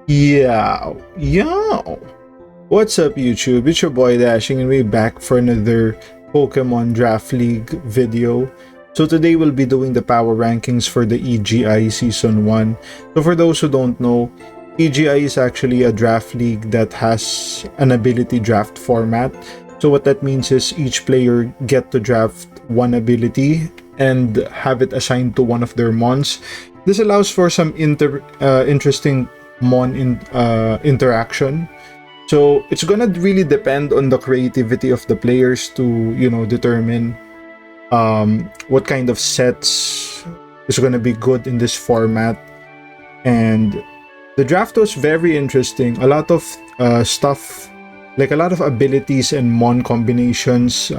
Yeah, yeah. What's up, YouTube? It's your boy Dashing, and we're back for another Pokemon Draft League video. So today we'll be doing the power rankings for the EGI Season 1. So for those who don't know, EGI is actually a draft league that has an ability draft format. So what that means is each player get to draft one ability and have it assigned to one of their mons. This allows for some interesting interaction. So it's gonna really depend on the creativity of the players to determine what kind of sets is gonna be good in this format. And the draft was very interesting. A lot of stuff, like a lot of abilities and mon combinations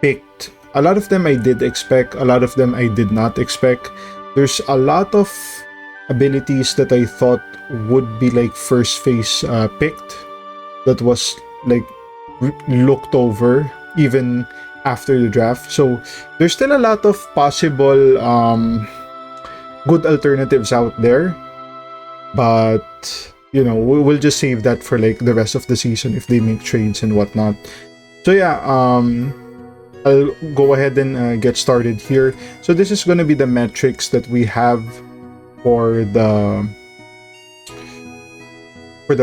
picked. A lot of them I did expect, a lot of them I did not expect. There's a lot of abilities that I thought would be like first phase picked that was like looked over even after the draft. So there's still a lot of possible good alternatives out there, but we'll just save that for like the rest of the season if they make trades and whatnot. So yeah, I'll go ahead and get started here. So this is going to be the metrics that we have for the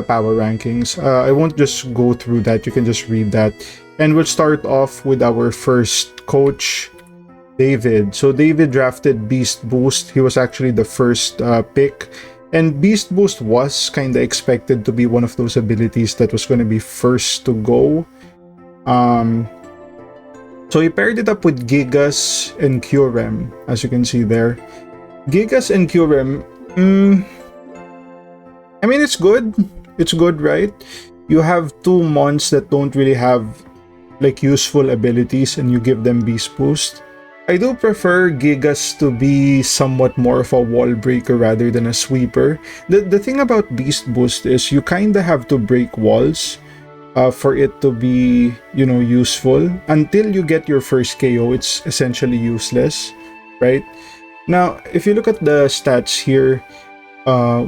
power rankings. I won't just go through that, you can just read that. And we'll start off with our first coach, David. So David drafted Beast Boost. He was actually the first pick, and Beast Boost was kind of expected to be one of those abilities that was going to be first to go. So he paired it up with Gigas and Kyurem, as you can see there. Gigas and Kyurem, I mean, it's good. It's good, right? You have two mons that don't really have like useful abilities and you give them Beast Boost. I do prefer Gigas to be somewhat more of a wall breaker rather than a sweeper. The thing about Beast Boost is you kinda have to break walls for it to be, useful. Until you get your first KO, it's essentially useless, right? Now, if you look at the stats here,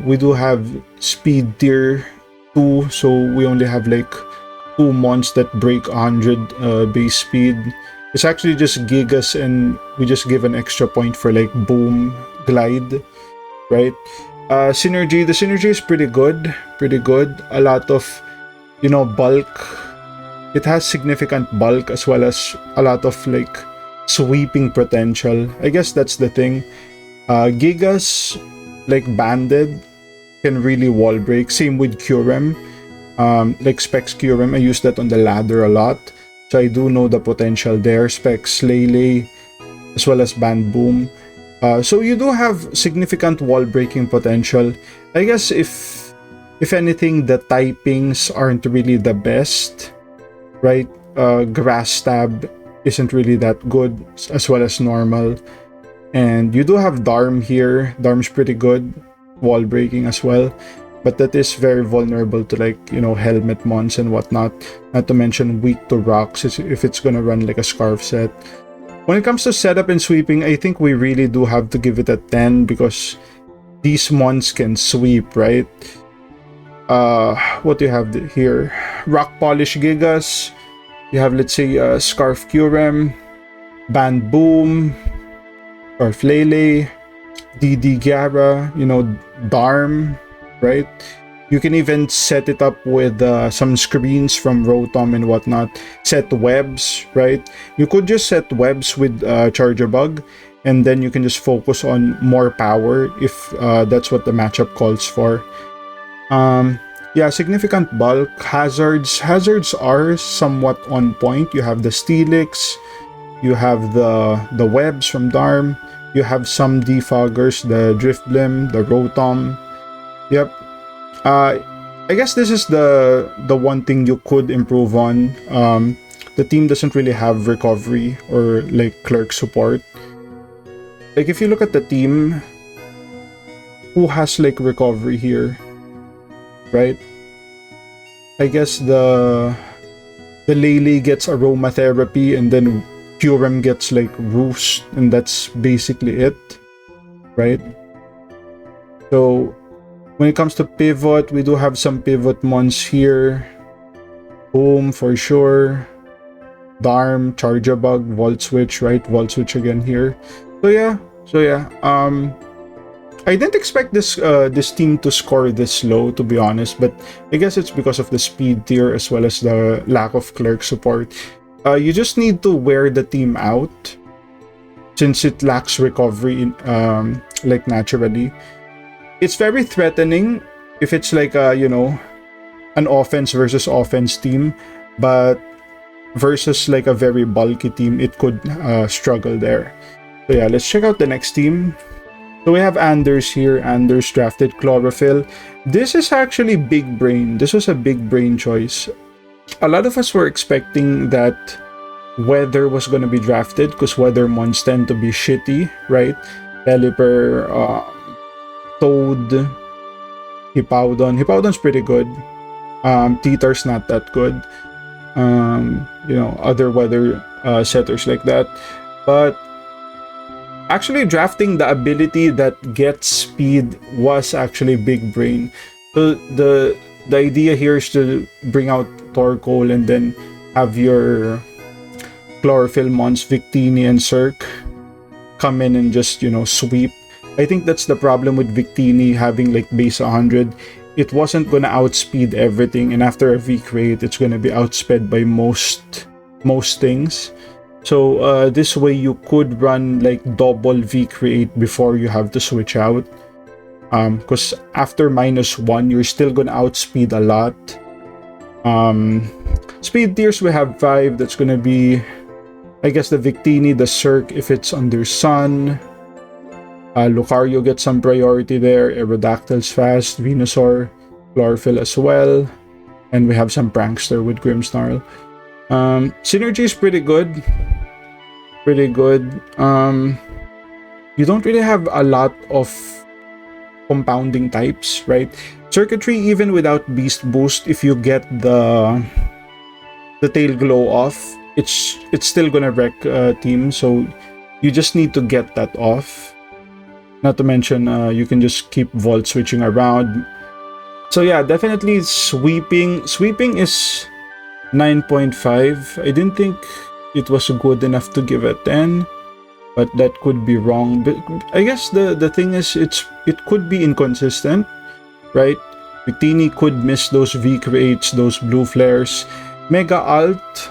we do have speed tier 2, so we only have like 2 mons that break 100 base speed. It's actually just Gigas, and we just give an extra point for like Boom, Glide, right? Synergy, the synergy is pretty good, a lot of bulk. It has significant bulk as well as a lot of like sweeping potential. I guess that's the thing. Gigas, like banded, can really wall break. Same with Kyurem. Like Specs Kyurem, I use that on the ladder a lot, so I do know the potential there. Specs Lele as well as Band Boom. So you do have significant wall breaking potential. I guess if anything, the typings aren't really the best, right? Grass Stab isn't really that good, as well as normal. And you do have Darm here. Darm's pretty good, wall breaking as well, but that is very vulnerable to like helmet mons and whatnot, not to mention weak to rocks if it's gonna run like a Scarf set. When it comes to setup and sweeping, I think we really do have to give it a 10 because these mons can sweep, right? What do you have here? Rock Polish Gigas. You have, let's say, Scarf Kyurem, Band Boom, Scarf Lele, DD Gara, Darm, right? You can even set it up with some screens from Rotom and whatnot. Set webs, right? You could just set webs with Charjabug, and then you can just focus on more power if that's what the matchup calls for. Yeah, significant bulk. Hazards are somewhat on point. You have the Steelix, you have the webs from Darm, you have some defoggers, the Driftblim, the Rotom. Yep. I guess this is the one thing you could improve on. The team doesn't really have recovery or like clerk support. Like if you look at the team, who has like recovery here? Right? I guess the Lele gets aromatherapy, and then Kyurem gets like roost, and that's basically it, right? So When it comes to pivot, we do have some pivot mons here. Boom, for sure. Darm, Charjabug, Volt Switch, right? Volt Switch again here. So yeah. I didn't expect this team to score this low, to be honest, but I guess it's because of the speed tier as well as the lack of clerk support. You just need to wear the team out since it lacks recovery like naturally. It's very threatening if it's like an offense versus offense team, but versus like a very bulky team, it could struggle there. So yeah, let's check out the next team. So we have Anders here. Anders drafted Chlorophyll. This is actually big brain. This was a big brain choice. A lot of us were expecting that Weather was going to be drafted because Weather mons tend to be shitty, right? Pelipper, Toad, Hippowdon. Hippowdon's pretty good. Teeter's not that good. Other weather setters like that. But actually drafting the ability that gets speed was actually big brain. So the idea here is to bring out Torkoal and then have your Chlorophyll mons, Victini and Cirque come in and just sweep. I think that's the problem with Victini having like base 100. It wasn't gonna outspeed everything, and after a V-Crate, it's gonna be outsped by most things. So this way you could run like double V-Create before you have to switch out. Because after -1, you're still gonna outspeed a lot. Speed tiers, we have 5. That's gonna be, I guess, the Victini, the Cirque if it's under Sun. Lucario gets some priority there. Aerodactyl's fast. Venusaur, Chlorophyll as well. And we have some Prankster with Grimmsnarl. Synergy is pretty good. You don't really have a lot of compounding types, right? Circuitry, even without Beast Boost, if you get the Tail Glow off, it's still gonna wreck team. So you just need to get that off. Not to mention, you can just keep Volt switching around. So yeah, definitely sweeping. Sweeping is 9.5. I didn't think it was good enough to give a 10, but that could be wrong. But I guess the thing is, it could be inconsistent, right? Victini could miss those V-Creates, those blue flares. Mega Alt,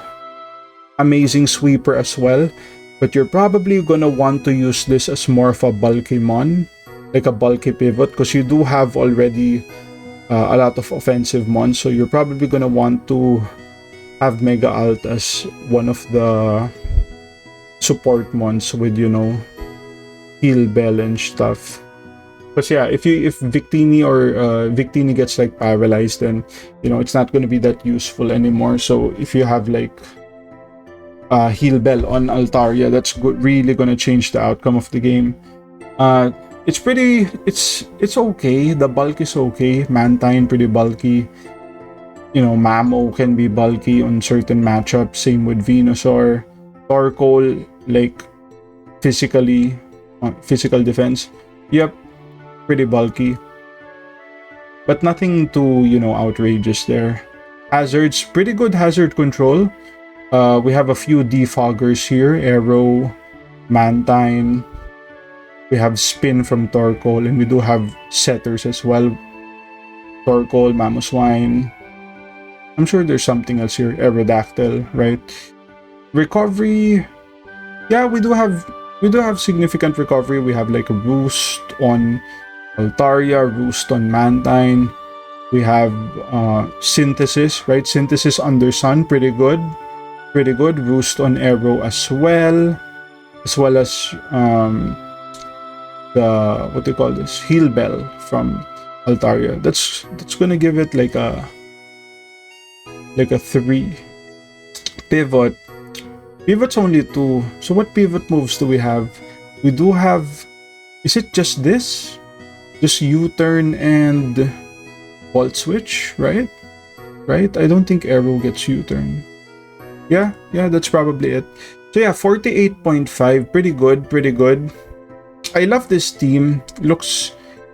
amazing sweeper as well. But you're probably gonna want to use this as more of a bulky mon, like a bulky pivot, because you do have already a lot of offensive mons. So you're probably gonna want to have Mega Alt as one of the support mons with Heal Bell and stuff. Because yeah, if Victini or Victini gets like paralyzed, then it's not gonna be that useful anymore. So if you have like Heal Bell on Altaria, that's really gonna change the outcome of the game. It's okay. The bulk is okay. Mantine pretty bulky. Mamo can be bulky on certain matchups. Same with Venusaur. Torkoal, like physical defense. Yep, pretty bulky. But nothing too outrageous there. Hazards, pretty good hazard control. We have a few defoggers here. Arrow, Mantine. We have Spin from Torkoal, and we do have setters as well. Torkoal, Mamoswine. I'm sure there's something else here. Aerodactyl, right? Recovery. Yeah, we do have significant recovery. We have like a Roost on Altaria, Roost on Mantine. We have Synthesis, right? Synthesis under Sun, pretty good. Roost on Arrow as well as the what do you call this, Heal Bell from Altaria. That's gonna give it like a 3. Pivot's only 2. So what pivot moves do we have? We do have, is it just this? Just U-turn and Volt Switch, right? I don't think Arrow gets U-turn. Yeah, that's probably it. So yeah, 48.5, pretty good. I love this team.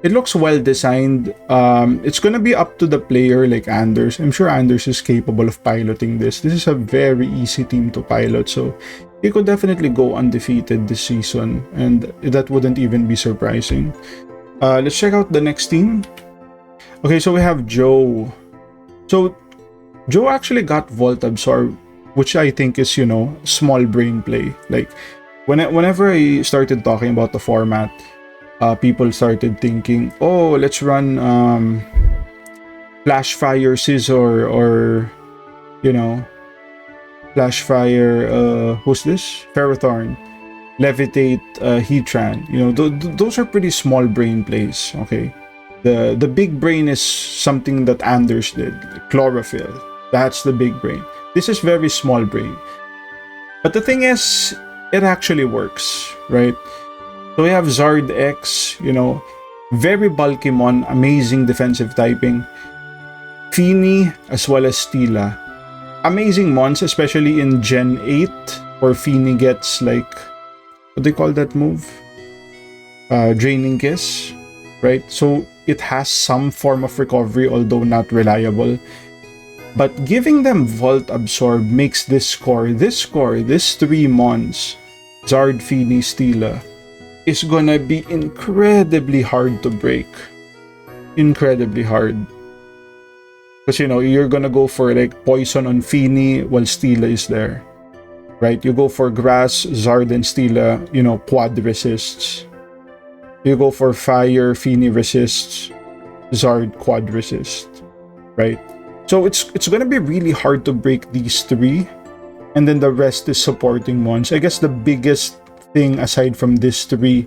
it looks well designed. It's gonna be up to the player like Anders. I'm sure Anders is capable of piloting this. This is a very easy team to pilot, so he could definitely go undefeated this season, and that wouldn't even be surprising. Let's check out the next team. Okay, so we have Joe. So Joe actually got Volt Absorb, which I think is, you know, small brain play. Like whenever I started talking about the format, people started thinking, oh, let's run Flash Fire Scizor, or you know, Flash Fire, who's this? Ferrothorn, Levitate, Heatran. You know, those are pretty small brain plays. Okay, the big brain is something that Anders did, like Chlorophyll. That's the big brain. This is very small brain. But the thing is, it actually works, right? So we have Zard X, you know, very bulky mon, amazing defensive typing. Feeny as well as Stila. Amazing mons, especially in Gen 8, where Feeny gets like, what do they call that move? Draining Kiss, right? So it has some form of recovery, although not reliable. But giving them Volt Absorb makes this three mons, Zard, Feeny, Stila, is gonna be incredibly hard to break. Incredibly hard. Because, you know, you're gonna go for like Poison on Feeny while Stila is there. Right? You go for Grass, Zard, and Stila, you know, quad resists. You go for Fire, Feeny resists, Zard quad resist. Right? So it's gonna be really hard to break these three. And then the rest is supporting mons. I guess the biggest thing aside from these three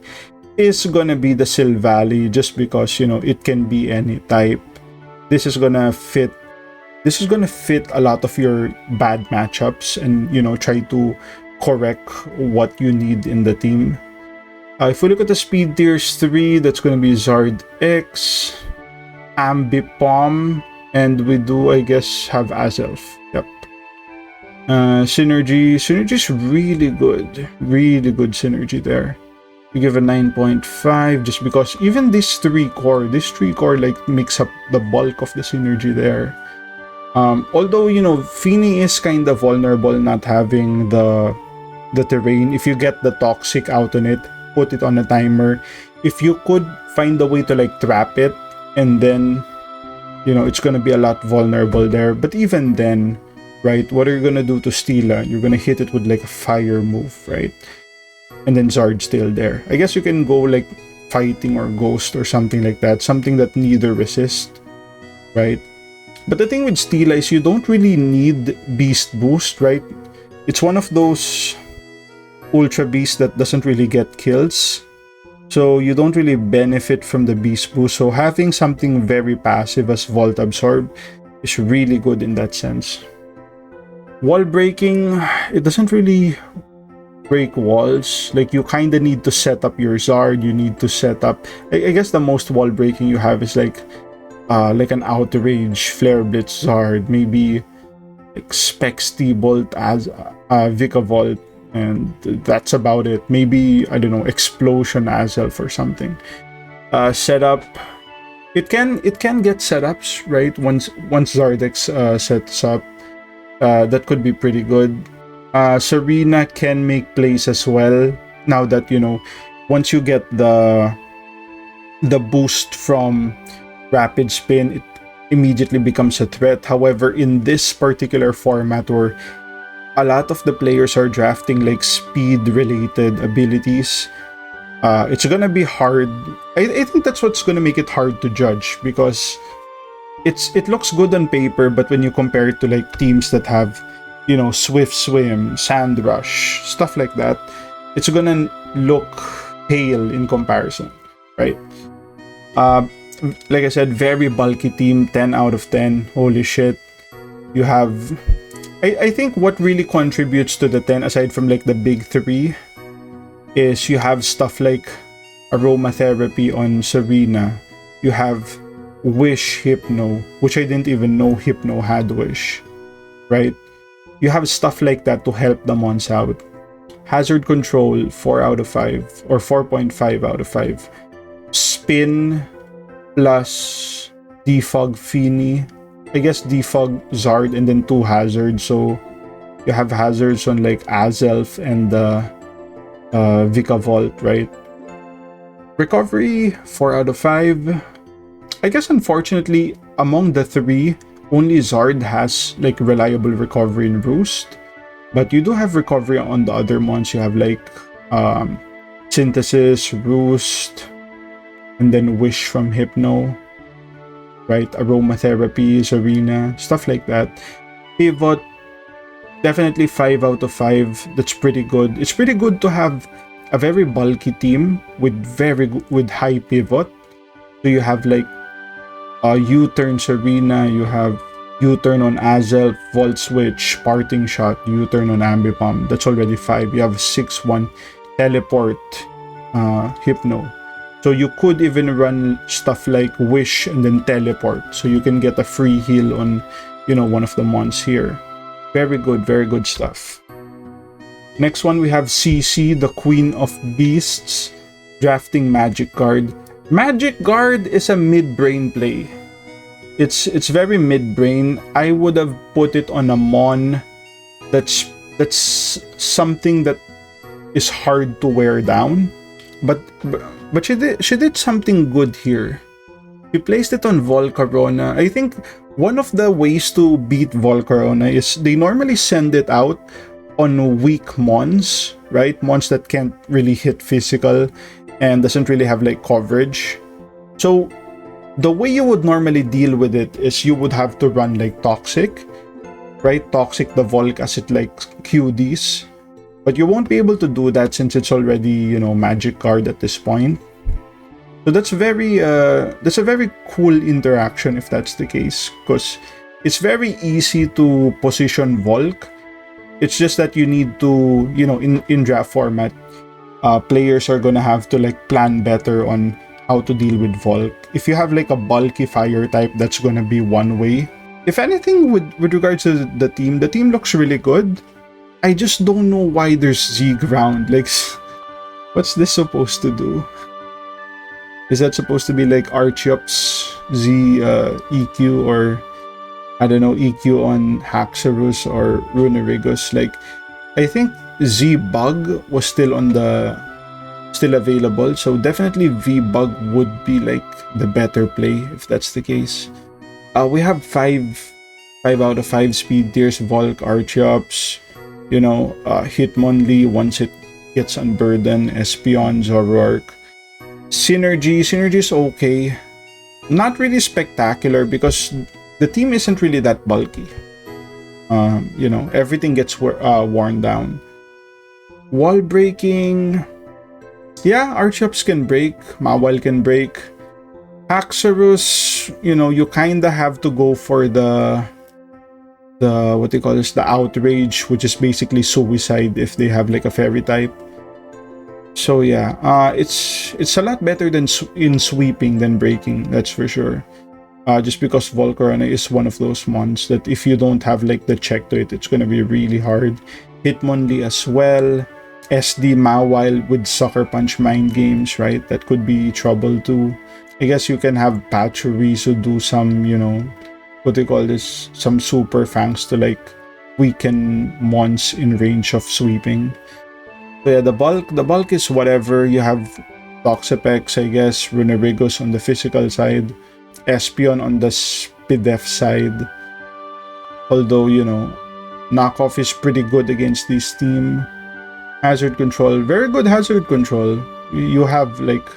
is gonna be the Silvally, just because, you know, it can be any type. This is gonna fit a lot of your bad matchups, and, you know, try to correct what you need in the team. If we look at the speed tiers 3, that's gonna be Zard X, Ambipom, and we do, I guess, have Azelf. Yep. Synergy is really good synergy there. We give a 9.5 just because even this three core like makes up the bulk of the synergy there. Although, you know, Feeny is kind of vulnerable not having the terrain. If you get the toxic out on it, put it on a timer. If you could find a way to like trap it, and then, you know, it's gonna be a lot vulnerable there. But even then, right, what are you gonna do to Stila? You're gonna hit it with like a fire move, right? And then Zard's still there. I guess you can go like Fighting or Ghost or something like that. Something that neither resist, right? But the thing with Stila is you don't really need Beast Boost, right? It's one of those Ultra Beasts that doesn't really get kills. So you don't really benefit from the Beast Boost. So having something very passive as Volt Absorb is really good in that sense. Wall breaking, it doesn't really break walls. Like, you kind of need to set up your Zard. You need to set up, I guess the most wall breaking you have is like an Outrage, Flare Blitz Zard, maybe like Specs T-Bolt as Vikavolt, and that's about it. Maybe, I don't know, Explosion Azelf or something. Setup, it can get setups, right? Once Zardex sets up, that could be pretty good. Serena can make plays as well. Now that, you know, once you get the boost from Rapid Spin, it immediately becomes a threat. However, in this particular format where a lot of the players are drafting like speed related abilities, it's gonna be hard. I think that's what's gonna make it hard to judge, because it looks good on paper, but when you compare it to like teams that have, you know, Swift Swim, Sand Rush, stuff like that, it's gonna look pale in comparison, right? Like I said, very bulky team, 10 out of 10. Holy shit. You have, I think what really contributes to the 10, aside from like the big three, is you have stuff like Aromatherapy on Serena. You have Wish Hypno, which I didn't even know Hypno had Wish, right? You have stuff like that to help the mons out. Hazard Control, 4 out of 5, or 4.5 out of 5. Spin, plus defog Feeny. I guess defog Zard and then 2 hazards. So you have hazards on like Azelf and Vikavolt, right? Recovery 4 out of 5. I guess unfortunately among the 3, only Zard has like reliable recovery in Roost. But you do have recovery on the other ones. You have like Synthesis, Roost, and then Wish from Hypno, right? Aromatherapy, Zarina, stuff like that. Pivot, definitely 5 out of 5. That's pretty good. It's pretty good to have a very bulky team with high pivot. So you have like U-turn Serena, you have U-turn on Azelf, Volt Switch, Parting Shot, U-turn on Ambipom. That's already 5. You have 6-1 Teleport, Hypno. So you could even run stuff like Wish and then Teleport. So you can get a free heal on, one of the mons here. Very good stuff. Next one, we have CC, the Queen of Beasts, drafting Magic Guard. Magic Guard is a mid-brain play. It's very mid-brain. I would have put it on a mon that's something that is hard to wear down. But she did something good here. She placed it on Volcarona. I think one of the ways to beat Volcarona is they normally send it out on weak mons, right? Mons that can't really hit physical and doesn't really have like coverage. So the way you would normally deal with it is you would have to run like Toxic, right? Toxic the Volk as it like QDs. But you won't be able to do that since it's already, Magic Guard at this point. So that's a very cool interaction if that's the case, because it's very easy to position Volk. It's just that you need to, in draft format, players are gonna have to like plan better on how to deal with Volk. If you have like a bulky fire type, that's gonna be one way. If anything, with regards to the team looks really good. I just don't know why there's Z ground. Like, what's this supposed to do? Is that supposed to be like Archeops Z EQ, or I don't know, EQ on Haxorus or Runerigus? Like, I think Z Bug was still available, so definitely V Bug would be like the better play if that's the case. We have 5 out of 5 speed tiers, Volk, Archeops, Hitmonlee once it gets unburdened, Espeon, Zoroark. Synergy is okay. Not really spectacular because the team isn't really that bulky. Everything gets worn down. Wall breaking, yeah, Archeops can break, Mawile can break. Haxorus, you kinda have to go for the what they call this, the outrage, which is basically suicide if they have like a fairy type. So yeah, it's a lot better than in sweeping than breaking, that's for sure. Just because Volcarona is one of those mons that if you don't have like the check to it, it's gonna be really hard. Hitmonlee as well. SD Mawile with Sucker Punch Mind Games, right? That could be trouble too. I guess you can have Pachirisu do some, what they call this, some super fangs to like weaken mons in range of sweeping. So yeah, the bulk is whatever. You have Toxapex, I guess, Runerigus on the physical side, Espeon on the Spidef side. Although, knockoff is pretty good against this team. Hazard control, very good hazard control. You have like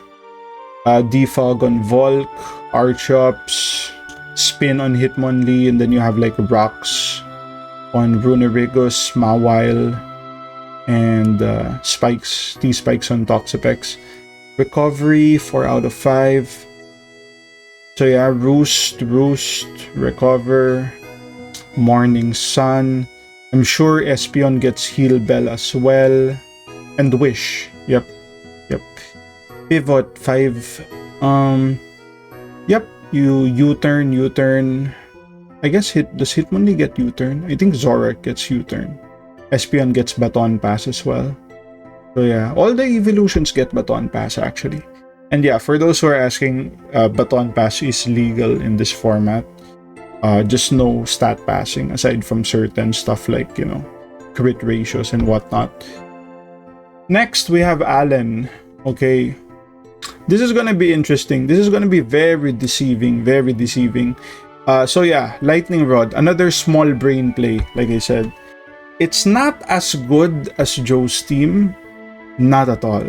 Defog on Volk, Archeops, Spin on Hitmonlee, and then you have like Rocks on Runerigus, Mawile, and T-Spikes on Toxapex. Recovery 4 out of 5. So yeah, Roost, Recover, Morning Sun. I'm sure Espeon gets Heal Bell as well. And Wish. Yep. Pivot 5. Yep. You U-turn. I guess does Hitmonlee get U-turn? I think Zoroark gets U-turn. Espeon gets Baton Pass as well. So yeah, all the evolutions get Baton Pass actually. And yeah, for those who are asking, baton pass is legal in this format. Just no stat passing aside from certain stuff like, you know, crit ratios and whatnot. Next, we have Alan. Okay. This is gonna be interesting. This is gonna be very deceiving, very deceiving. So yeah, Lightning Rod, another small brain play, like I said. It's not as good as Joe's team. Not at all.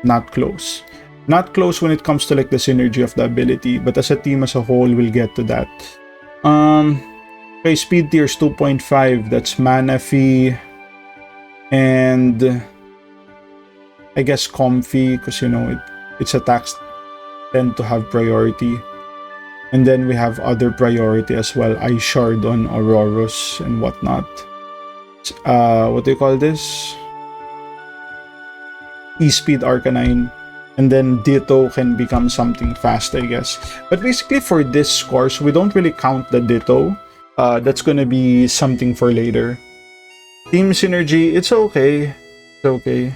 Not close. Not close when it comes to like the synergy of the ability, but as a team as a whole, we'll get to that. Okay, speed tiers 2.5, that's mana fee, and I guess comfy, because you know its attacks tend to have priority. And then we have other priority as well, Ice Shard on Aurorus and whatnot. What do you call this? E-Speed Arcanine. And then Ditto can become something fast, I guess. But basically for this course, we don't really count the Ditto. That's gonna be something for later. Team Synergy, it's okay. It's okay.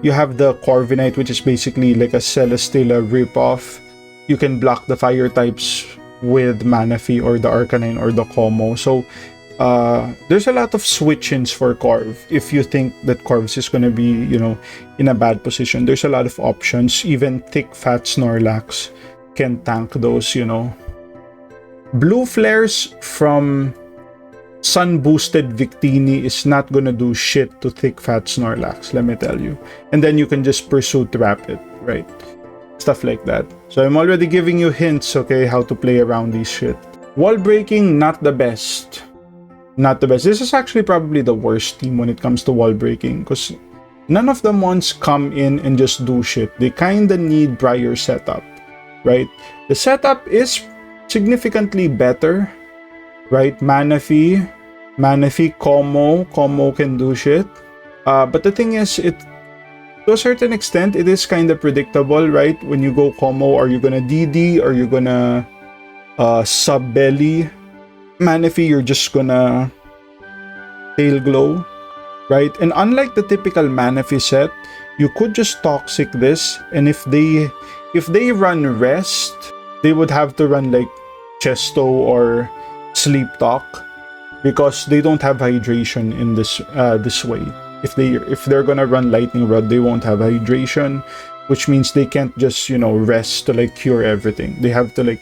You have the Corviknight, which is basically like a Celesteela ripoff. You can block the fire types with Manaphy or the Arcanine or the Como. So there's a lot of switch-ins for Corv. If you think that Corvus is gonna be, you know, in a bad position, there's a lot of options. Even thick fat Snorlax can tank those, you know. Blue Flares from Sun boosted Victini is not gonna do shit to thick fat Snorlax, let me tell you. And then you can just pursue Trap it, right? Stuff like that. So I'm already giving you hints, okay, how to play around these shit. Wall breaking, not the best. Not the best. This is actually probably the worst team when it comes to wall breaking, because none of the mons come in and just do shit. They kinda need prior setup, right? The setup is significantly better, right? Manaphy, Como can do shit. But the thing is, to a certain extent, it is kind of predictable, right? When you go Como, are you gonna DD? Are you gonna sub belly? Manaphy, you're just gonna Tail Glow, right? And unlike the typical Manaphy set, you could just Toxic this, and if they run Rest, they would have to run like Chesto or Sleep Talk, because they don't have hydration in this way. If they're gonna run Lightning Rod, they won't have hydration, which means they can't just, you know, rest to like cure everything. They have to like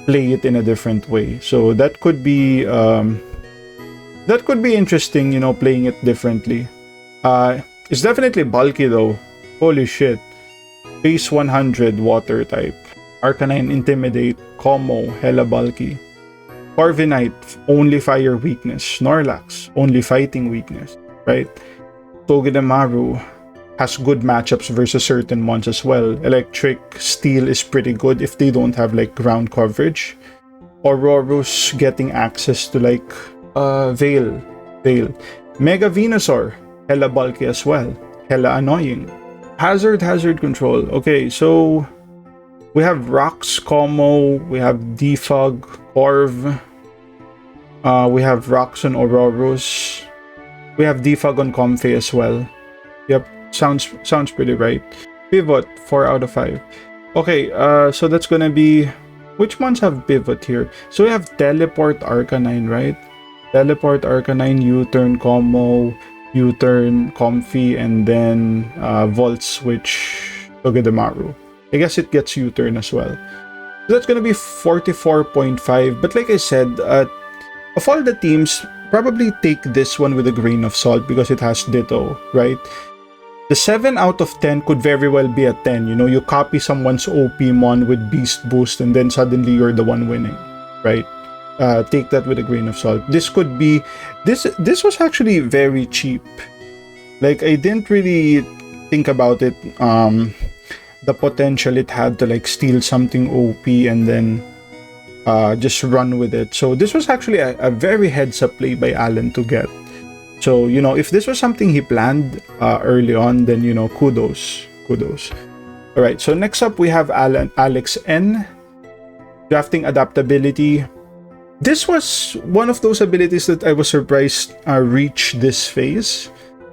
play it in a different way. So that could be interesting, you know, playing it differently. It's definitely bulky though. Holy shit. Base 100 water type. Arcanine Intimidate, Como, hella bulky. Corviknight, only fire weakness. Snorlax, only fighting weakness, right? Togedemaru has good matchups versus certain mons as well. Electric Steel is pretty good if they don't have like ground coverage. Aurorus getting access to like Veil. Mega Venusaur, hella bulky as well. Hella annoying. Hazard control. Okay, so we have Rocks, Como, we have Defog, Corv. We have Rocks on Aurorus. We have Defog on Comfey as well. Yep, sounds pretty right. Pivot, 4 out of 5. Okay, so that's gonna be... Which ones have Pivot here? So we have Teleport Arcanine, right? Teleport Arcanine, U-turn Como, U-turn Comfey, and then Volt Switch Togedemaru. I guess it gets U-turn as well. So that's gonna be 44.5. But like I said, of all the teams, probably take this one with a grain of salt because it has Ditto, right? The 7 out of 10 could very well be a 10. You know, you copy someone's OP mon with Beast Boost and then suddenly you're the one winning, right? Take that with a grain of salt. This could be... This was actually very cheap. Like, I didn't really think about it. The potential it had to like steal something OP and then just run with it. So this was actually a very heads-up play by Alan to get. So, you know, if this was something he planned early on, then, you know, kudos. All right, so next up we have Alex N. Drafting Adaptability. This was one of those abilities that I was surprised reached this phase.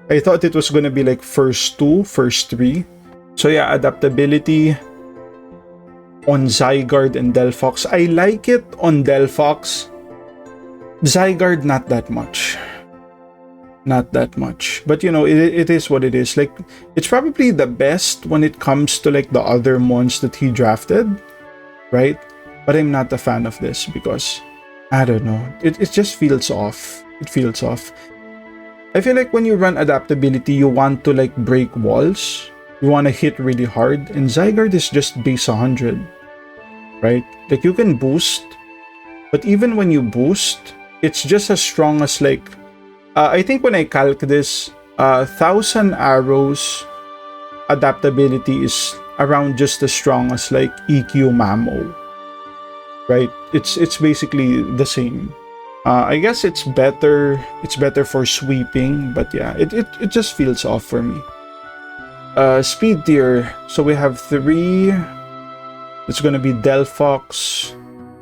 I thought it was gonna be like first 2, first 3. So yeah, Adaptability. on Zygarde and Delphox. I like it on Delphox. Zygarde, not that much. Not that much. But you know, it is what it is. Like, it's probably the best when it comes to like the other mons that he drafted, right? But I'm not a fan of this because I don't know. It just feels off. It feels off. I feel like when you run adaptability, you want to like break walls. You want to hit really hard. And Zygarde is just base 100, right? Like, you can boost, but even when you boost, it's just as strong as like, I think when I calc this, 1,000 arrows adaptability is around just as strong as like EQ Mamo, right? It's basically the same. I guess it's better. It's better for sweeping, but yeah, it just feels off for me. Speed tier. So we have 3. It's gonna be Delphox,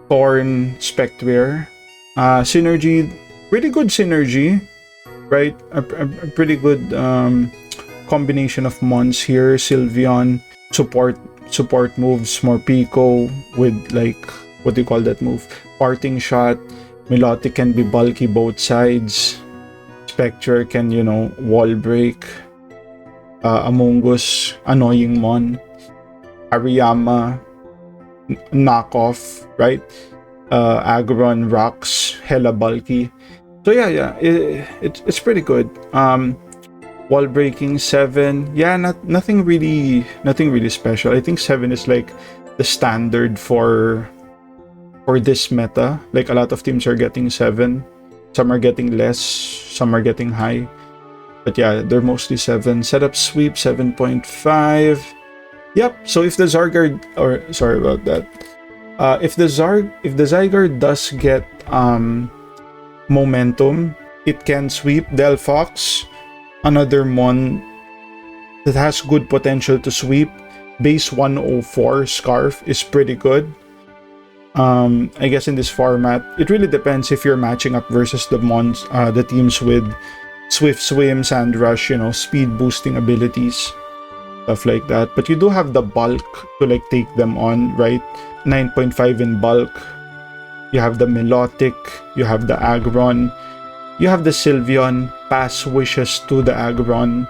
Thorn, Spectwear. Synergy, pretty good synergy, right? A pretty good combination of mons here. Sylveon, support moves, Morpeko with like, what do you call that move? Parting Shot. Milotic can be bulky both sides. Spectre can, you know, wall break. Amogus, annoying mon. Ariyama, knockoff, right? Aggron, rocks, hella bulky. So yeah, it's pretty good. Wall breaking 7, yeah, nothing really special. I think 7 is like the standard for this meta. Like, a lot of teams are getting 7. Some are getting less, some are getting high. But yeah, they're mostly 7. Setup sweep 7.5. Yep. So if the Zygarde, or sorry about that, if the Zygarde does get momentum, it can sweep. Delphox, another mon that has good potential to sweep. Base 104 Scarf is pretty good. I guess in this format, it really depends if you're matching up versus the teams with Swift Swim, Sand Rush, you know, speed boosting abilities, stuff like that. But you do have the bulk to like take them on, right? 9.5 in bulk. You have the Milotic, you have the Aggron, you have the Sylveon, pass wishes to the Aggron,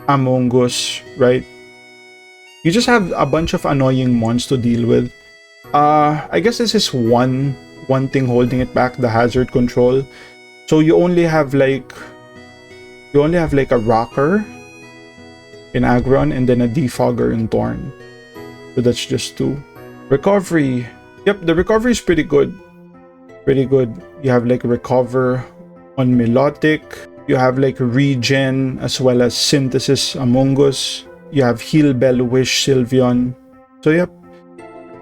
Amogus, right? You just have a bunch of annoying mons to deal with. I guess this is one thing holding it back, the hazard control. So you only have like a rocker in Aggron and then a defogger in Thorn. So that's just 2. Recovery. Yep, the recovery is pretty good. Pretty good. You have like recover on Milotic. You have like regen as well as synthesis Amogus. You have heal bell wish Sylveon. So yep.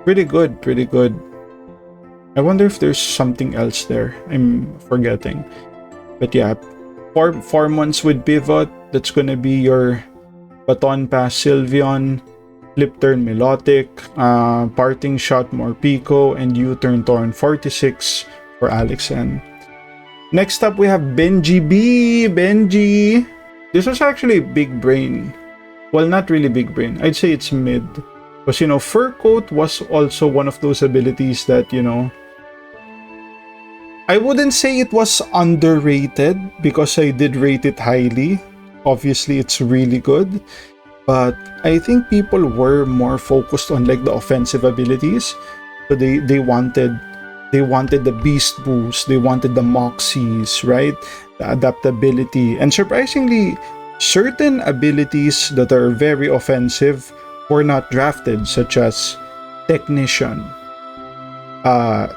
Pretty good, pretty good. I wonder if there's something else there I'm forgetting. But yeah, 4 months with Pivot. That's gonna be your Baton Pass Sylveon, Flip Turn Milotic, Parting Shot Morpeko, and U-Turn Thorn 46 for Alex N. Next up, we have Benji B. Benji. This was actually big brain. Well, not really big brain. I'd say it's mid. Because, you know, Fur Coat was also one of those abilities that, you know, I wouldn't say it was underrated because I did rate it highly. Obviously, it's really good. But I think people were more focused on like the offensive abilities. So they wanted the Beast Boost, they wanted the Moxies, right? The adaptability. And surprisingly, certain abilities that are very offensive were not drafted, such as Technician,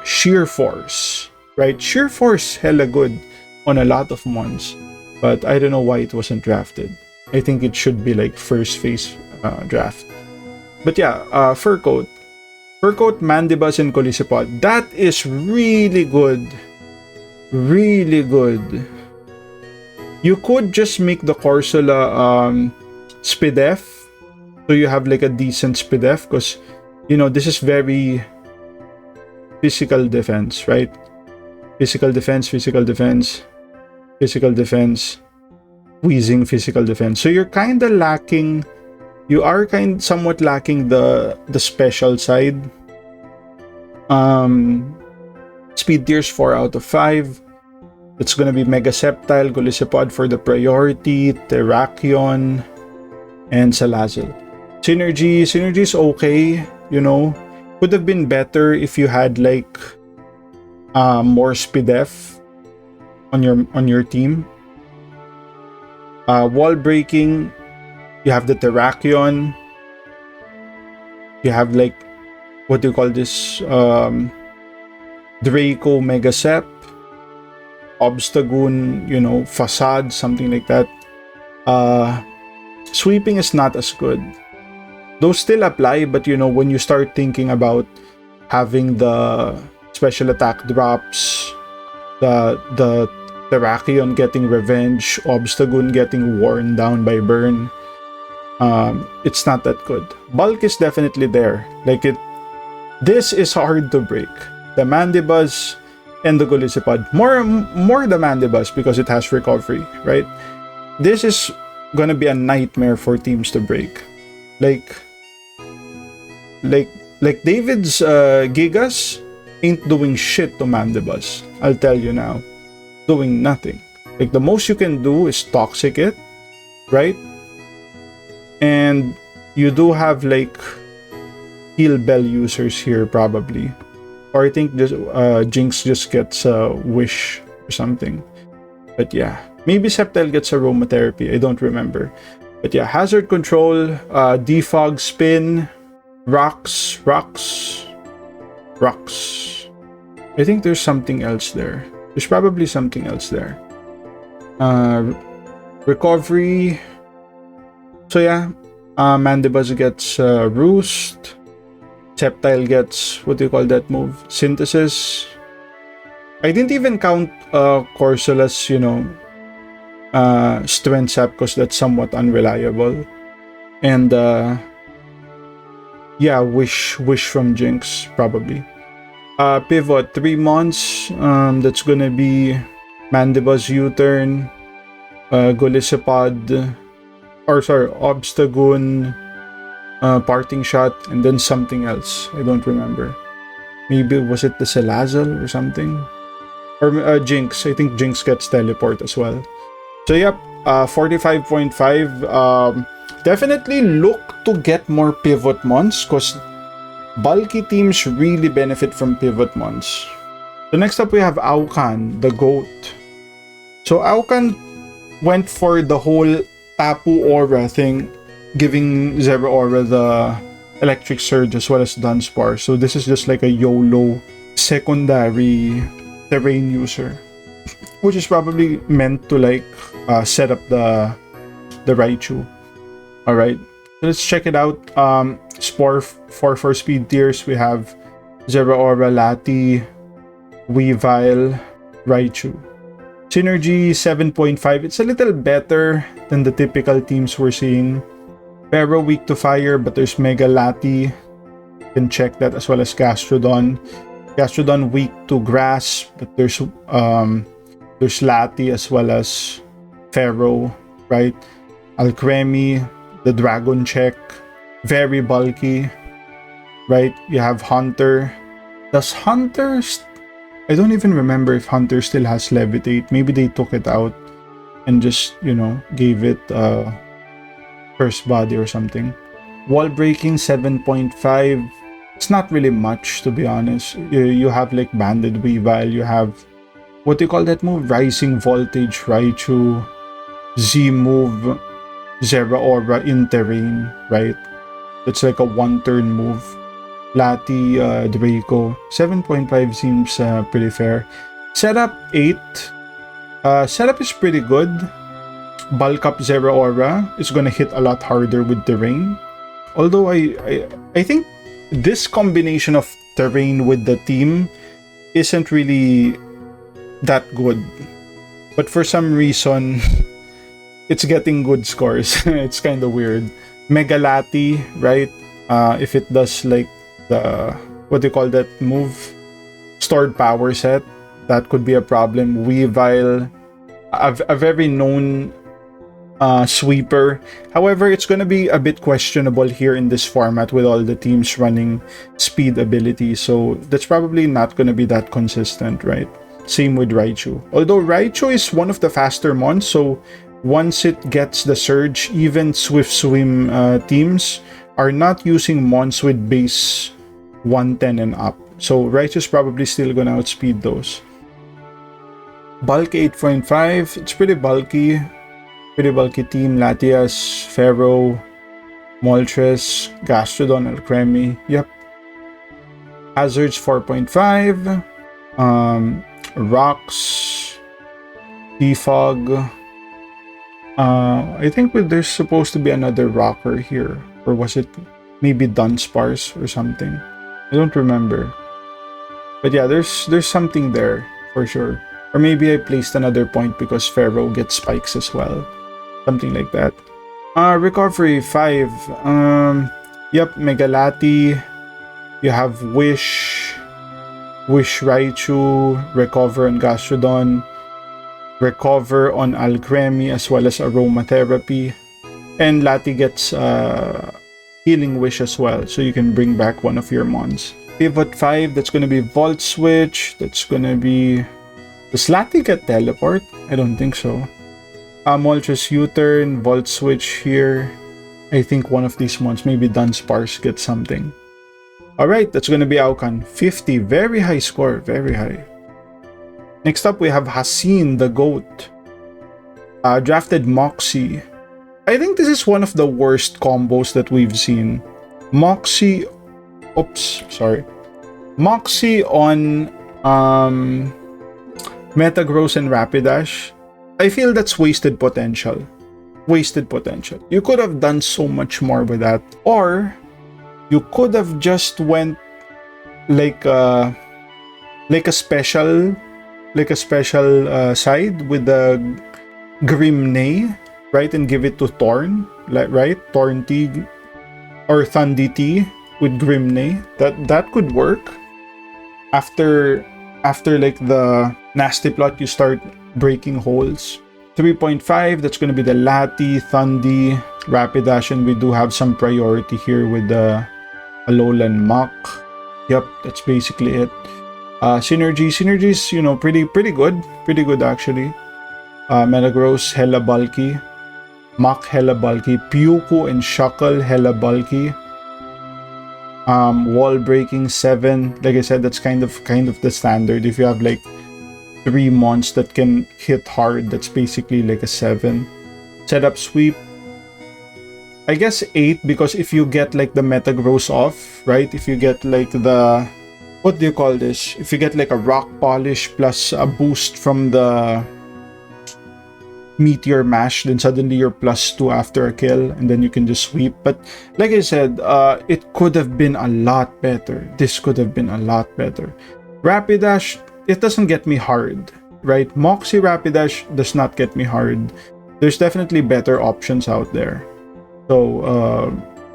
Sheer Force, right? Sheer Force, hella good on a lot of mons, but I don't know why it wasn't drafted. I think it should be like first phase draft. But yeah, Fur Coat, Mandibuzz, and Colisipod. That is really good. Really good. You could just make the Corsola Spidef, so you have like a decent Spidef, because, you know, this is very physical defense, right? Physical defense, physical defense, physical defense, wheezing, physical defense. So you're kind of lacking You are somewhat lacking the special side. Speed tiers 4 out of 5. It's gonna be Mega Sceptile, Golisopod for the priority, Terrakion, and Salazzle. Synergy is okay, you know. Could have been better if you had like more Speedef on your team. Wall breaking, you have the Terrakion. You have like, what do you call this? Draco Mega Sep, Obstagoon, you know, Facade, something like that. Sweeping is not as good. Those still apply, but you know, when you start thinking about having the special attack drops, the Terrakion getting revenge, Obstagoon getting worn down by burn, it's not that good. Bulk is definitely there. Like this is hard to break. The Mandibuzz and the Golisopod. More the Mandibuzz because it has recovery, right? This is gonna be a nightmare for teams to break. Like David's Gigas ain't doing shit to Mandibuzz. I'll tell you now. Doing nothing. Like the most you can do is toxic it, right? And you do have like heal bell users here probably. Or I think just Jinx just gets a wish or something. But yeah. Maybe Sceptile gets aromatherapy. I don't remember. But yeah, hazard control, defog, spin, rocks. I think there's something else there. There's probably something else there. Recovery. So yeah, Mandibuzz gets Roost. Sceptile gets, what do you call that move? Synthesis. I didn't even count Corsolas, you know, Strength Sap because that's somewhat unreliable. And yeah, wish from Jinx probably. Pivot 3 months. That's gonna be Mandibuzz U-turn, Golisopod, or sorry, Obstagoon, Parting Shot, and then something else. I don't remember. Maybe was it the Salazzle or something? Or Jinx. I think Jinx gets Teleport as well. So yep, 45.5. Definitely look to get more pivot months because bulky teams really benefit from pivot months. So next up we have Aucan, the GOAT. So Aucan went for the whole Tapu Aura thing, giving Zero Aura the Electric Surge as well as Dunsparce. So this is just like a YOLO secondary terrain user, which is probably meant to like set up the Raichu. Alright, let's check it out. For speed tiers, we have Zero Aura, Lati, Weavile, Raichu. Synergy 7.5. It's a little better than the typical teams we're seeing. Pero weak to fire, but there's Mega Lati. You can check that as well as Gastrodon. Gastrodon weak to grass, but there's Lati as well as Pharaoh, right? Alcremie, the Dragon Check, very bulky, right? You have Hunter. Does Hunter... I don't even remember if Hunter still has Levitate. Maybe they took it out and just, you know, gave it First Body or something. Wall breaking 7.5. It's not really much, to be honest. You have like Banded Weavile. You have, what do you call that move? Rising Voltage Raichu. Z move, Zero Aura in terrain, right? It's like a one-turn move. Lati, Draco. 7.5 seems pretty fair. Setup 8. Setup is pretty good. Bulk up Zero Aura is gonna hit a lot harder with terrain. Although I think this combination of terrain with the team isn't really that good. But for some reason, it's getting good scores. It's kind of weird. Mega Lati, right? If it does like the, what do you call that move? Stored power set, that could be a problem. Weavile, a very known sweeper. However, it's going to be a bit questionable here in this format with all the teams running speed abilities. So that's probably not going to be that consistent, right? Same with Raichu. Although Raichu is one of the faster mons, so once it gets the surge, even Swift Swim teams are not using mons with base 110 and up. So Raichu is probably still going to outspeed those. Bulk 8.5, it's pretty bulky. Pretty bulky team. Latias, Pharaoh, Moltres, Gastrodon, Alcremie. Yep. Hazards 4.5. Rocks, Defog. I think there's supposed to be another rocker here. Or was it maybe Dunsparce or something? I don't remember. But yeah, there's something there for sure. Or maybe I placed another point because Pharaoh gets spikes as well. Something like that. Recovery 5. Yep, Megalati. You have Wish Raichu, Recover on Gastrodon, Recover on Alcremie, as well as Aromatherapy. And Lati gets Healing Wish as well, so you can bring back one of your mons. Pivot 5, that's going to be Volt Switch. That's going to be... Does Lati get Teleport? I don't think so. Moltres U-Turn, Volt Switch here. I think one of these mons, maybe Dunsparce, gets something. Alright, that's going to be Aucan. 50, very high score, very high. Next up, we have Haseen, the GOAT. Drafted Moxie. I think this is one of the worst combos that we've seen. Moxie... Oops, sorry. Moxie on Metagross and Rapidash. I feel that's wasted potential. Wasted potential. You could have done so much more with that. Or you could have just went like a special side with the Grimnay, right? And give it to Torn, right? Torn T or Thundi T with Grimnay. That could work. After like the nasty plot, you start breaking holes. 3.5, that's going to be the Lati, Thundi, Rapidash, and we do have some priority here with the Alolan Mach. Yep, that's basically it. Synergy's, you know, pretty good actually. Metagross, hella bulky. Mach, hella bulky. Pyuku and Shuckle, hella bulky. Wall breaking 7. Like I said, that's kind of the standard. If you have like 3 mons that can hit hard, that's basically like a 7. Setup sweep, I guess 8, because if you get like the Metagross off, right? If you get like the, what do you call this? If you get like a Rock Polish plus a boost from the Meteor Mash, then suddenly you're +2 after a kill, and then you can just sweep. But like I said, it could have been a lot better. This could have been a lot better. Rapidash, it doesn't get me hard, right? Moxie Rapidash does not get me hard. There's definitely better options out there. So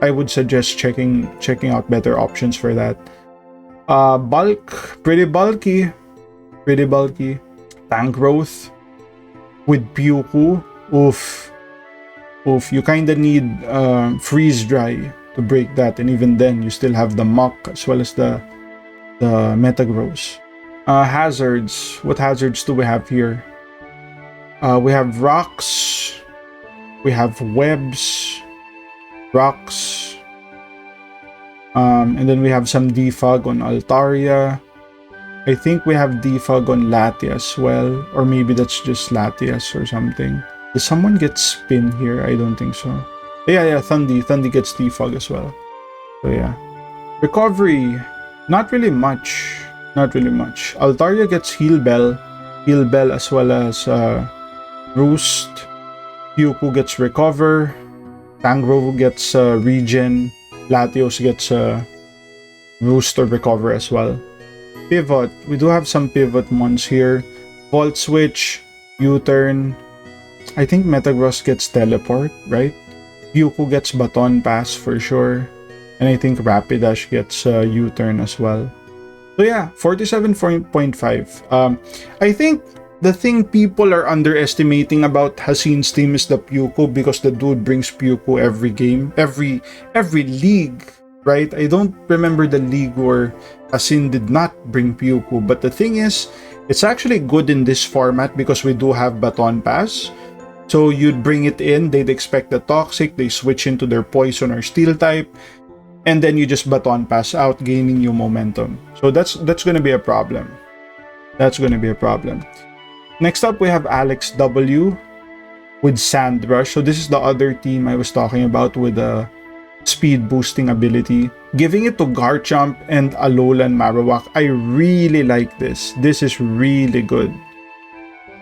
I would suggest checking out better options for that. Bulk, pretty bulky. Tank growth with Pyuku. Oof. You kinda need freeze dry to break that, and even then you still have the Mach as well as the Metagross. Hazards. What hazards do we have here? We have rocks. We have webs. Rocks. And then we have some defog on Altaria. I think we have defog on Latias as well. Or maybe that's just Latias or something. Does someone get spin here? I don't think so. Yeah, Thundi. Thundi gets defog as well. So yeah. Recovery. Not really much. Altaria gets Heal Bell as well as Roost. Pyuku gets Recover. Tangrowth gets Regen. Latios gets Roost or Recover as well. Pivot. We do have some pivot mons here. Volt Switch. U-Turn. I think Metagross gets Teleport, right? Pyuku gets Baton Pass for sure. And I think Rapidash gets U-Turn as well. So yeah, 47.5. I think the thing people are underestimating about Haseen's team is the Pyuko, because the dude brings Pyuko every game, every league, right? I don't remember the league where Haseen did not bring Pyuko, but the thing is, it's actually good in this format because we do have Baton Pass. So you'd bring it in, they'd expect the Toxic, they switch into their Poison or Steel type, and then you just Baton Pass out, gaining new momentum. So that's gonna be a problem. That's gonna be a problem. Next up, we have Alex W with Sand Rush. So this is the other team I was talking about with a speed boosting ability. Giving it to Garchomp and Alolan Marowak. I really like this. This is really good.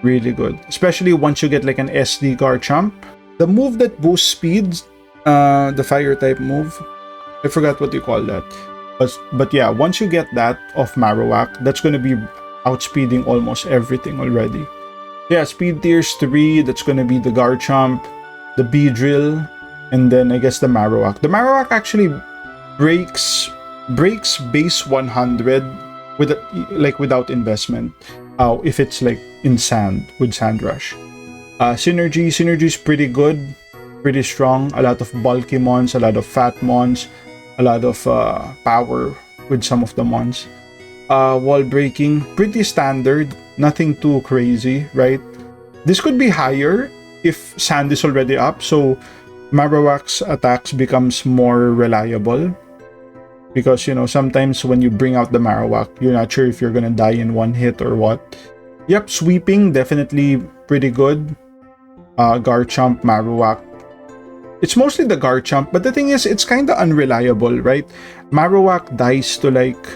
Really good. Especially once you get like an SD Garchomp. The move that boosts speed, the fire type move, I forgot what you call that. But yeah, once you get that off Marowak, that's going to be outspeeding almost everything already. Yeah, speed tiers 3, that's going to be the Garchomp, the Beedrill, and then I guess the Marowak. The Marowak actually breaks base 100 with without investment. If it's like in sand with Sand Rush. Synergy is pretty good, pretty strong. A lot of bulky mons, a lot of fat mons, a lot of power with some of the mons. Wall breaking, pretty standard, nothing too crazy, right? This could be higher if sand is already up, so Marowak's attacks becomes more reliable. Because, you know, sometimes when you bring out the Marowak, you're not sure if you're gonna die in one hit or what. Yep, sweeping, definitely pretty good. Garchomp, Marowak. It's mostly the Garchomp, but the thing is, it's kind of unreliable, right? Marowak dies to like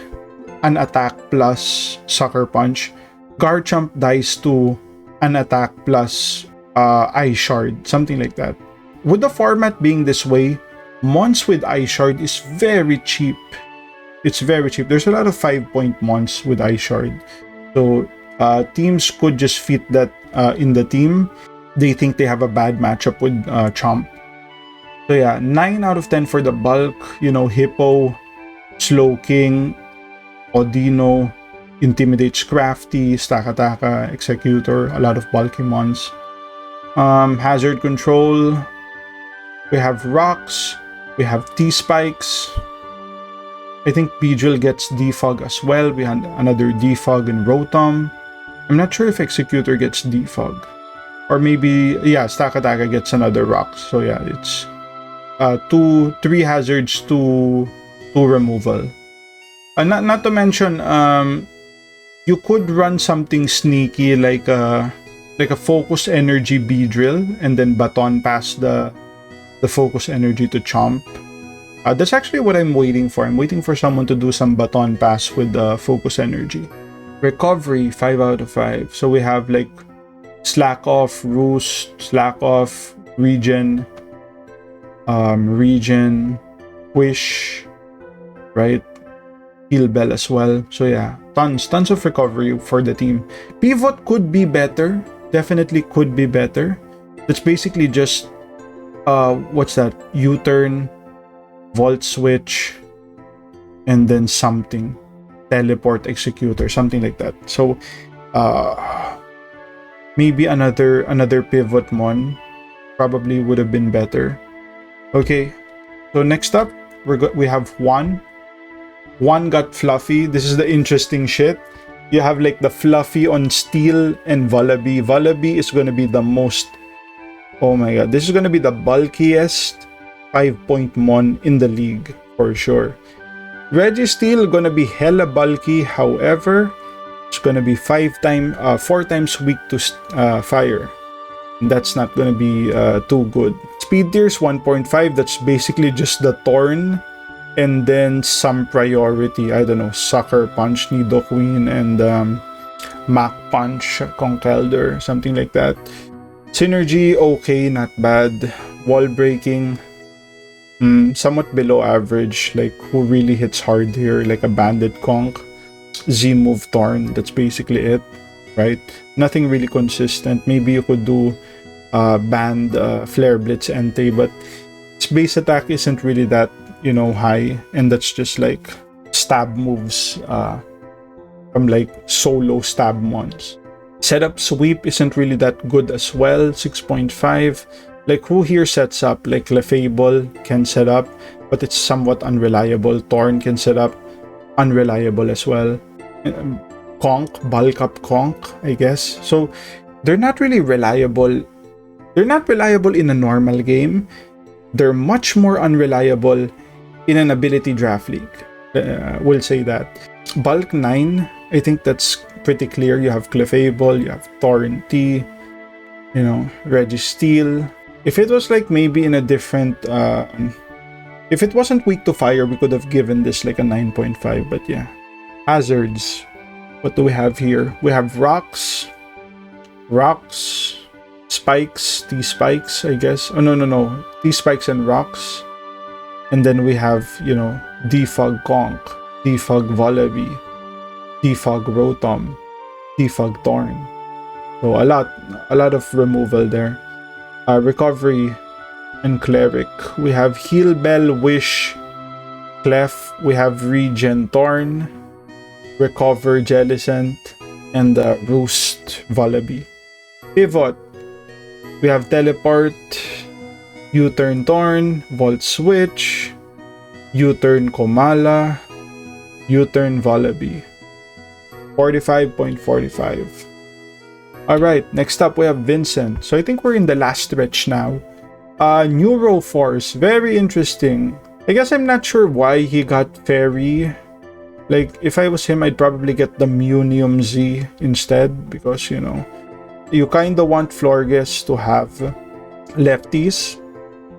an attack plus Sucker Punch. Garchomp dies to an attack plus Ice Shard, something like that. With the format being this way, mons with Ice Shard is very cheap. It's very cheap. There's a lot of 5-point mons with Ice Shard. So teams could just fit that in the team. They think they have a bad matchup with Chomp. So yeah, 9 out of 10 for the bulk. You know, Hippo, Slowking, Audino, Intimidates Crafty, Stakataka, Executor, a lot of bulky mons. Hazard Control. We have Rocks. We have T-Spikes. I think Beedrill gets Defog as well. We had another Defog in Rotom. I'm not sure if Executor gets Defog. Or maybe, yeah, Stakataka gets another Rock. So yeah, it's 3 hazards, 2 removal. Not to mention, you could run something sneaky like a Focus Energy Beedrill and then Baton Pass the Focus Energy to Chomp. That's actually what I'm waiting for. I'm waiting for someone to do some Baton Pass with the Focus Energy. Recovery, 5 out of 5. So we have like Slack Off, Roost, Slack Off, Regen, Wish, right? Heal Bell as well. So yeah, tons of recovery for the team. Pivot could be better. Definitely could be better. That's basically just what's that? U-turn, Volt Switch, and then something. Teleport, Executor, something like that. So maybe another pivot mon probably would have been better. Okay, so next up we have Juan got Fluffy. This is the interesting shit. You have like the Fluffy on Steel and Vullaby. Vullaby is going to be the most, oh my god, this is going to be the bulkiest 5-point mon in the league for sure. Registeel gonna be hella bulky, however it's gonna be 4 times weak to fire. And that's not gonna be too good. Speed tiers 1.5, that's basically just the Thorn and then some priority. I don't know, Sucker Punch, Nidoqueen, and Mach Punch, Conkeldurr, something like that. Synergy, okay, not bad. Wall breaking, somewhat below average. Like, who really hits hard here? Like a Bandit Conk, Z-move Thorn, that's basically it, right? Nothing really consistent. Maybe you could do Band, Flare Blitz, Entei, but its base attack isn't really that, you know, high, and that's just like stab moves from like solo stab mons. Setup sweep isn't really that good as well, 6.5. Like, who here sets up? Like, Lefable can set up, but it's somewhat unreliable. Torn can set up, unreliable as well. Conk, bulk up Conk, I guess. So, they're not really reliable. They're not reliable in a normal game. They're much more unreliable in an ability draft league. We'll say that. Bulk 9, I think that's pretty clear. You have Clefable, you have Torrent-T, you know, Registeel. If it was like maybe in a different, if it wasn't weak to fire, we could have given this like a 9.5, but yeah. Hazards. What do we have here? We have rocks, spikes, T-spikes, I guess. Oh, no. T-spikes and rocks. And then we have, you know, Defog Conk, Defog Vullaby, Defog Rotom, Defog Thorn. So a lot of removal there. Recovery and Cleric. We have Heal Bell, Wish, Clef. We have Regen Thorn, Recover Jellicent, and Roost Vullaby. Pivot. We have Teleport, U-Turn Thorn, Volt Switch, U-Turn Komala, U-Turn Vullaby. 45.45. Alright, next up we have Vincent. So I think we're in the last stretch now. Neuro Force, very interesting. I guess I'm not sure why he got Fairy. Like, if I was him, I'd probably get the Munium Z instead, because, you know, you kinda want Florges to have lefties.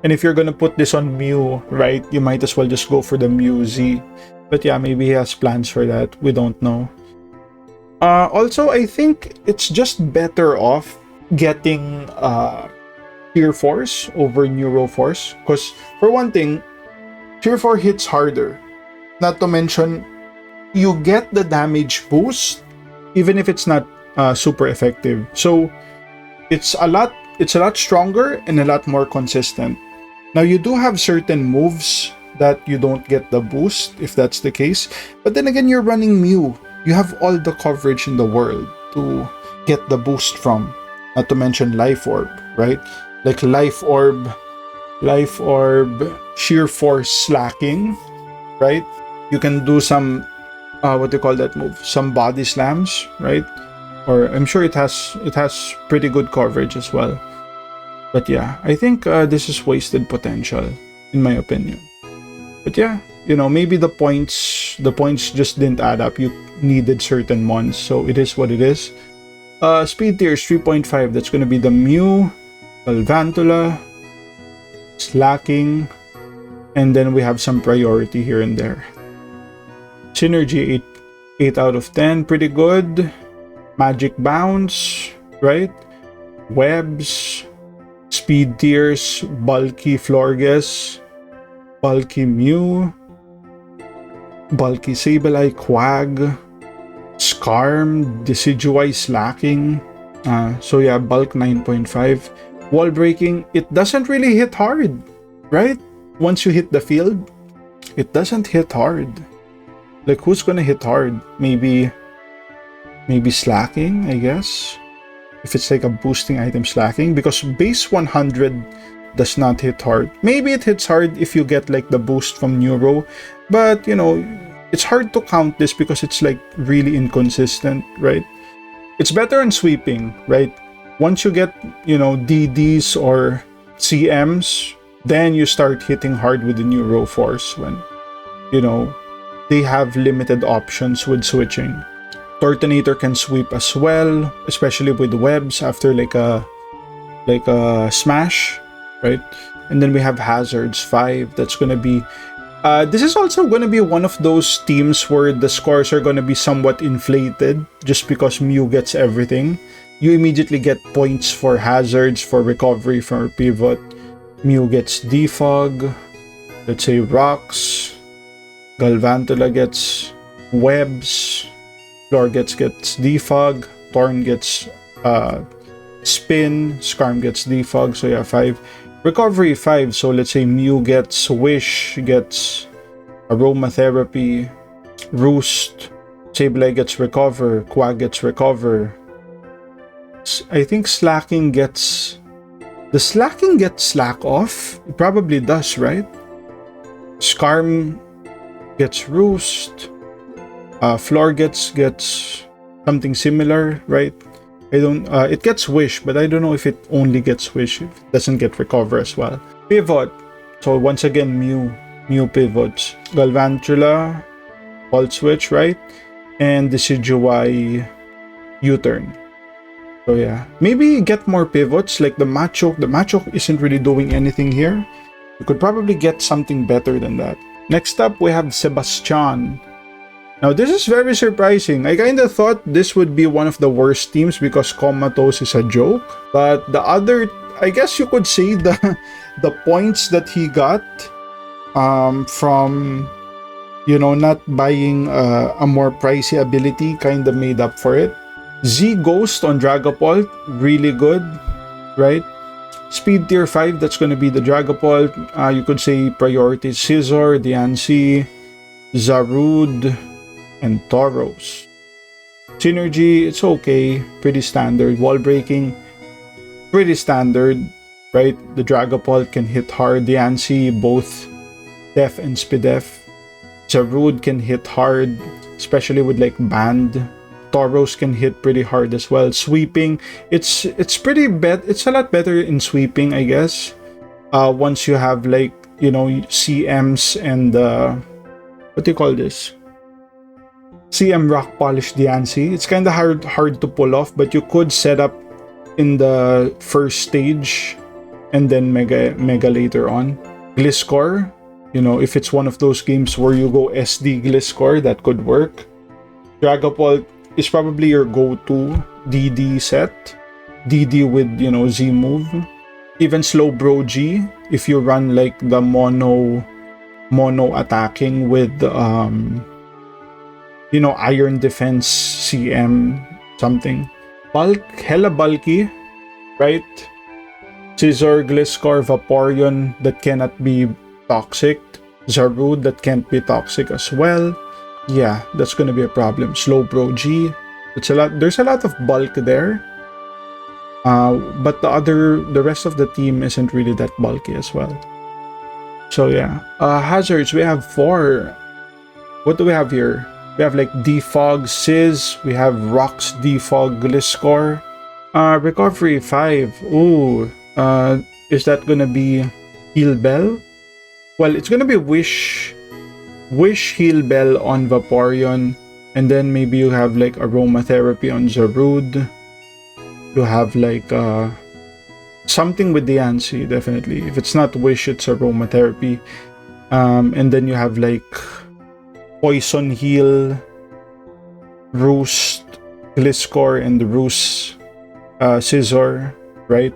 And if you're gonna put this on Mew, right, you might as well just go for the Mew Z. But yeah, maybe he has plans for that. We don't know. Also, I think it's just better off getting Tier Force over Neuro Force. Because, for one thing, Tier 4 hits harder. Not to mention, you get the damage boost, even if it's not super effective. So, it's a lot stronger and a lot more consistent. Now, you do have certain moves that you don't get the boost, if that's the case. But then again, you're running Mew. You have all the coverage in the world to get the boost from. Not to mention Life Orb, right? Like Life Orb, Sheer Force Slacking, right? You can do some, what do you call that move? Some body slams, right? Or I'm sure it has pretty good coverage as well. But yeah, I think this is wasted potential, in my opinion. But yeah, you know, maybe the points just didn't add up. You needed certain mons, so it is what it is. Speed tier is 3.5. That's gonna be the Mew, Galvantula, Slacking, and then we have some priority here and there. Synergy 8 out of 10, pretty good. Magic Bounce, right? Webs, Speed tiers, bulky Florges, bulky Mew, bulky Sableye, Quag, Skarm, Decidueye, Slacking. So yeah, bulk 9.5. Wall breaking, it doesn't really hit hard, right? Once you hit the field, it doesn't hit hard. Like, who's gonna hit hard? Maybe Slacking, I guess. If it's like a boosting item, Slacking, because base 100 does not hit hard. Maybe it hits hard if you get like the boost from Neuro, but you know, it's hard to count this because it's like really inconsistent, right? It's better on sweeping, right? Once you get, you know, DDs or CMs, then you start hitting hard with the Neuro Force when, you know, they have limited options with switching. Tortonator can sweep as well, especially with webs after like a smash, right? And then we have Hazards 5. That's gonna be this is also gonna be one of those teams where the scores are gonna be somewhat inflated just because Mew gets everything. You immediately get points for Hazards, for recovery, for pivot. Mew gets defog, let's say rocks, Galvantula gets webs, Florges gets defog, Thorn gets spin, Skarm gets defog, so yeah, 5. Recovery 5, so let's say Mew gets Wish, gets Aromatherapy, Roost, Sableye gets Recover, Quag gets Recover, I think slacking gets... Does slacking get slack off? It probably does, right? Scarm gets roost. Floor gets something similar, right? I don't... it gets wish, but I don't know if it only gets wish. If it doesn't get recover as well. Pivot. So once again, Mew pivots. Galvantula, Volt Switch, right? And Decidueye U-turn. So yeah, maybe get more pivots like the Machoke. The Machoke isn't really doing anything here. You could probably get something better than that. Next up, we have Sebastian. Now this is very surprising. I kind of thought this would be one of the worst teams because Comatose is a joke. But the other, I guess you could say the points that he got from, you know, not buying a more pricey ability kind of made up for it. Z Ghost on Dragapult, really good, right? Speed tier 5, that's going to be the Dragapult. You could say priority Scizor, Diancie, Zarude, and Tauros. Synergy, it's okay, pretty standard. Wall breaking, pretty standard, right? The Dragapult can hit hard. Diancie, both Def and Spidef. Zarude can hit hard, especially with like Band. Tauros can hit pretty hard as well. Sweeping, it's pretty it's a lot better in sweeping, I guess. Once you have like, you know, CMs and what do you call this? CM Rock Polish Diancie. It's kind of hard to pull off, but you could set up in the first stage and then Mega later on. Gliscor, you know, if it's one of those games where you go SD Gliscor, that could work. Dragapult is probably your go-to DD set. DD with, you know, Z move. Even Slowbro G, if you run like the mono attacking with you know, Iron Defense CM something. Bulk, hella bulky, right? Scizor, Gliscor, Vaporeon that cannot be toxic. Zarude that can't be toxic as well. Yeah, that's gonna be a problem. Slowbro G, it's a lot. There's a lot of bulk there, but the rest of the team isn't really that bulky as well. So yeah, hazards, we have 4. What do we have here? We have like Defog Sizz. We have Rocks Defog Gliscor. Recovery 5. Ooh, is that gonna be Heal Bell? Well, it's gonna be Wish Heal Bell on Vaporeon, and then maybe you have like Aromatherapy on Zarude. You have like something with Diancie, definitely. If it's not Wish, it's Aromatherapy. And then you have like Poison Heal, Roost, Gliscor, and Roost Scizor, right?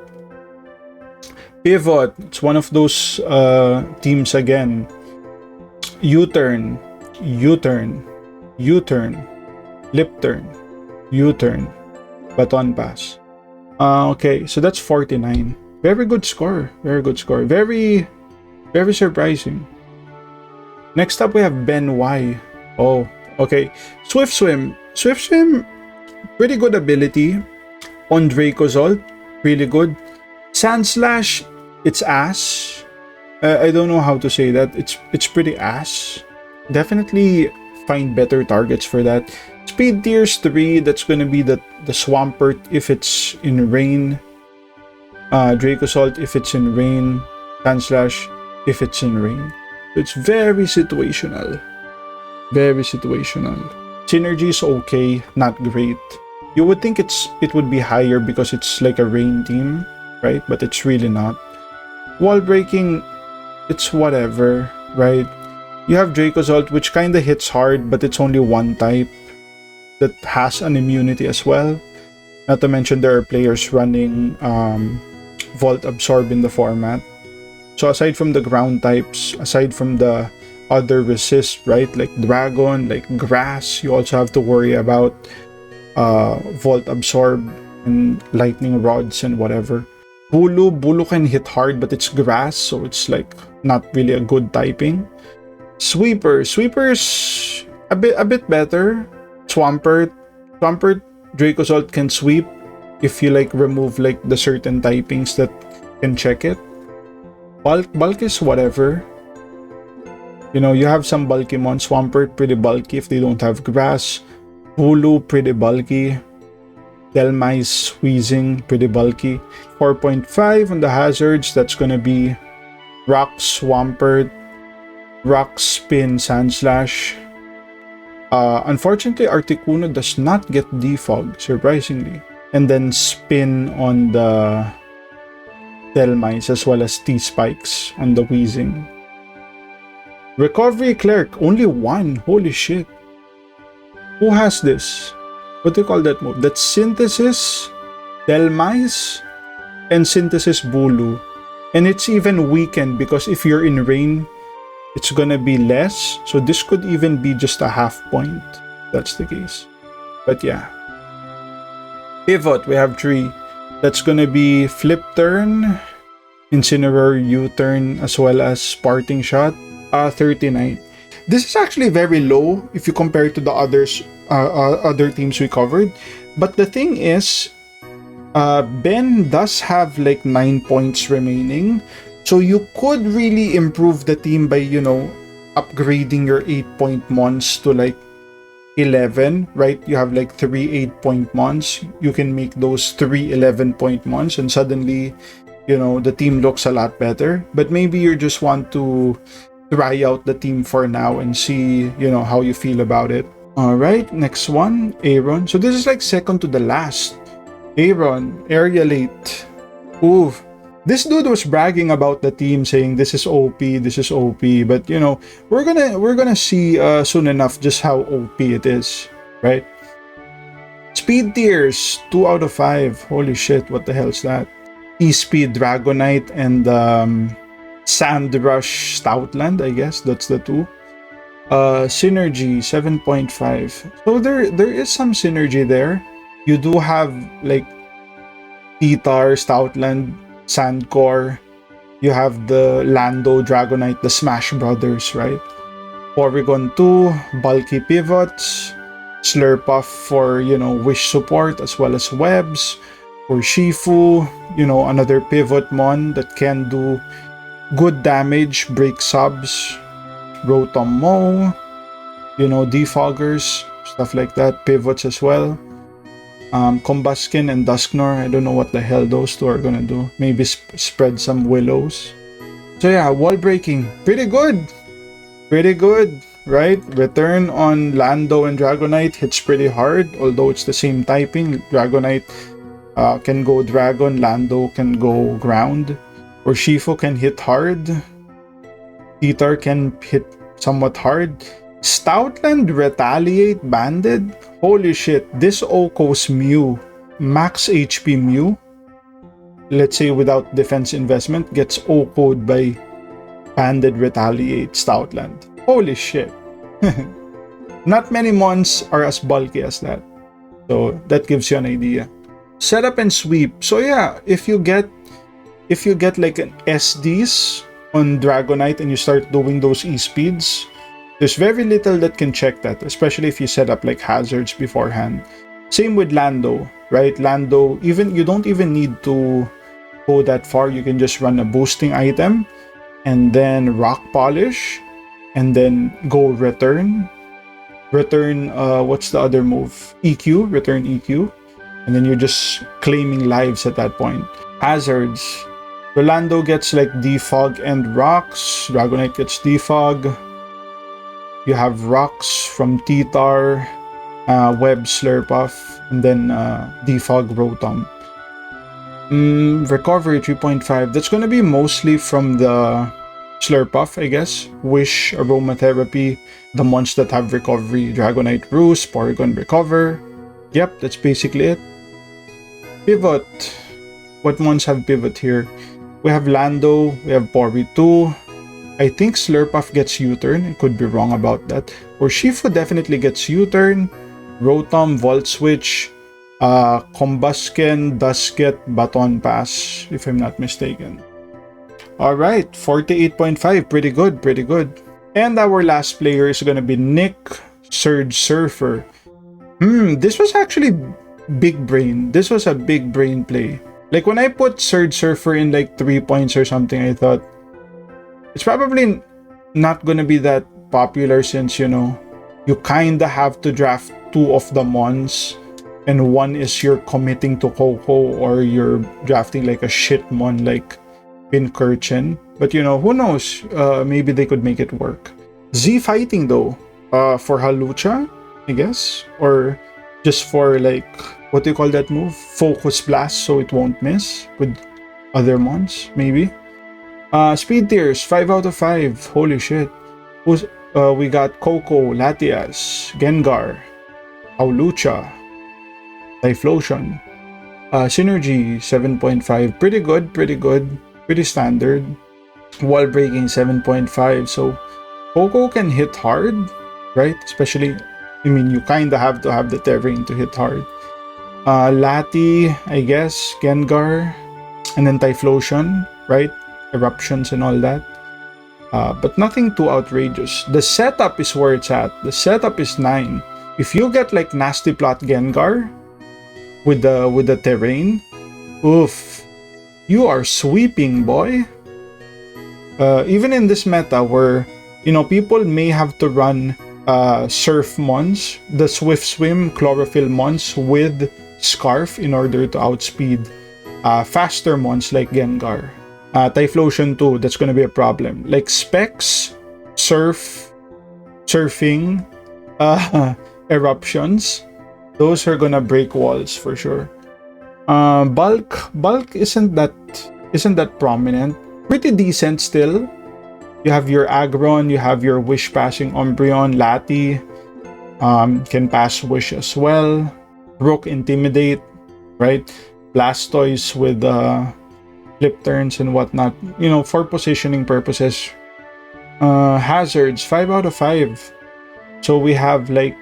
Pivot, it's one of those teams again. U-turn, U-turn, U-turn, Lip turn, U-turn, Baton Pass. Okay, so that's 49. Very good score. Very good score. Very surprising. Next up, we have Ben Y. Oh, okay. Swift Swim. Swift Swim, pretty good ability. On Dracozolt, really good. Sand Slash, it's ass. I don't know how to say that. It's pretty ass. Definitely find better targets for that. Speed tiers 3, that's gonna be the Swampert if it's in rain. Dracozolt if it's in rain. Sandslash if it's in rain. It's very situational. Very situational. Synergy is okay, not great. You would think it would be higher because it's like a rain team, right? But it's really not. Wall breaking, it's whatever, right? You have Dracozolt, which kind of hits hard, but it's only one type that has an immunity as well. Not to mention there are players running Volt Absorb in the format. So aside from the ground types, aside from the other resist, right, like Dragon, like Grass, you also have to worry about Volt Absorb and Lightning Rods and whatever. Bulu can hit hard, but it's grass, so it's like not really a good typing. Sweeper's a bit better. Swampert, Dracozolt can sweep. if you like remove like the certain typings that can check it. Bulk is whatever. You know, you have some bulky mons. Swampert, pretty bulky if they don't have grass. Hulu, pretty bulky. Delmice, Wheezing, pretty bulky. 4.5 on the hazards, that's gonna be Rock, Swampert, Rock, Spin, Sandslash. Unfortunately, Articuno does not get Defog, surprisingly. And then Spin on the Delmice as well as T-Spikes on the Wheezing. Recovery Clerk, only one. Holy shit. Who has this? What do you call that move? That's Synthesis, Delmice, and Synthesis Bulu. And it's even weakened because if you're in rain, it's gonna be less. So this could even be just a half point. That's the case. But yeah. Pivot, we have 3. That's gonna be Flip Turn, Incineroar, U-Turn, as well as Parting Shot. 39. This is actually very low if you compare to the other teams we covered. But the thing is, Ben does have like 9 points remaining. So you could really improve the team by, you know, upgrading your 8-point mons to like 11, right? You have like 3 8-point mons. You can make those 3 11-point mons and suddenly, you know, the team looks a lot better. But maybe you just want to try out the team for now and see, you know, how you feel about it. Alright, next one, Aaron. So this is like second to the last. Aaron, Aerialate. Ooh, this dude was bragging about the team, saying this is OP, this is OP. But you know, we're gonna see soon enough just how OP it is, right? Speed tiers, 2 out of 5. Holy shit, what the hell's that? E-Speed, Dragonite, and Sandrush, Stoutland, I guess. That's the 2. Synergy, 7.5. So there is some synergy there. You do have like Titar, Stoutland, Sandcore. You have the Lando, Dragonite, the Smash Brothers, right? Porygon 2, bulky pivots, Slurpuff for, you know, wish support as well as webs. For Shifu, you know, another pivot mon that can do good damage, break subs. Rotom Mo, you know, defoggers, stuff like that, pivots as well. Combuskin and Dusknor, I don't know what the hell those two are gonna do. Maybe spread some willows. So yeah, wall breaking, pretty good, right? Return on Lando and Dragonite hits pretty hard, although it's the same typing. Dragonite can go Dragon, Lando can go Ground, or Shifu can hit hard. Titar can hit somewhat hard. Stoutland Retaliate Banded. Holy shit, this Oko's Mew, max HP Mew, let's say without defense investment, gets Oko'd by Banded Retaliate Stoutland. Holy shit. Not many mons are as bulky as that. So that gives you an idea. Setup and sweep. So yeah, if you get like an SDs on Dragonite and you start doing those E-speeds, there's very little that can check that, especially if you set up like hazards beforehand. Same with Lando, right? Lando, even you don't even need to go that far. You can just run a boosting item and then rock polish and then go return, what's the other move? EQ, return EQ. And then you're just claiming lives at that point. Hazards. Rolando gets like defog and rocks. Dragonite gets defog. You have rocks from Titar, Web Slurpuff, and then defog Rotom. Recovery 3.5. That's gonna be mostly from the Slurpuff, I guess. Wish, Aromatherapy, the mons that have recovery. Dragonite Roost, Porygon Recover. Yep, that's basically it. Pivot. What mons have pivot here? We have Lando, we have Pori 2. I think Slurpuff gets U-turn. I could be wrong about that. Or Shifu definitely gets U-turn. Rotom, Volt Switch, Combusken does get Baton Pass, if I'm not mistaken. Alright, 48.5. Pretty good, pretty good. And our last player is gonna be Nick, Surge Surfer. This was actually big brain. This was a big brain play. Like when I put Surge Surfer in like 3 points or something, I thought it's probably not gonna be that popular since, you know, you kinda have to draft 2 of the mons and one is you're committing to Coco or you're drafting like a shit mon like Pincurchin. But you know, who knows? Maybe they could make it work. Z fighting though, for Halucha, I guess, or just for like, what do you call that move? Focus blast, so it won't miss with other mons, maybe. Speed tiers, 5 out of 5. Holy shit. We got Coco, Latias, Gengar, Halucha, Typhlosion. Synergy, 7.5. Pretty good, pretty standard. Wall breaking, 7.5. So Coco can hit hard, right? Especially, I mean, you kinda have to have the terrain to hit hard. Lati, I guess, Gengar, and then Typhlosion, right? Eruptions and all that. But nothing too outrageous. The setup is where it's at. The setup is 9. If you get like Nasty Plot Gengar with the terrain, oof, you are sweeping, boy. Even in this meta where, you know, people may have to run Surf Mons, the Swift Swim Chlorophyll Mons with Scarf in order to outspeed faster Mons like Gengar. Typhlosion too, that's gonna be a problem. Like Specs, Surfing, Eruptions, those are gonna break walls for sure. Bulk isn't that prominent. Pretty decent still. You have your Aggron, you have your Wish passing Umbreon, Lati, can pass Wish as well. Rook Intimidate, right? Blastoise with flip turns and whatnot, you know, for positioning purposes. Hazards, 5 out of 5. So we have like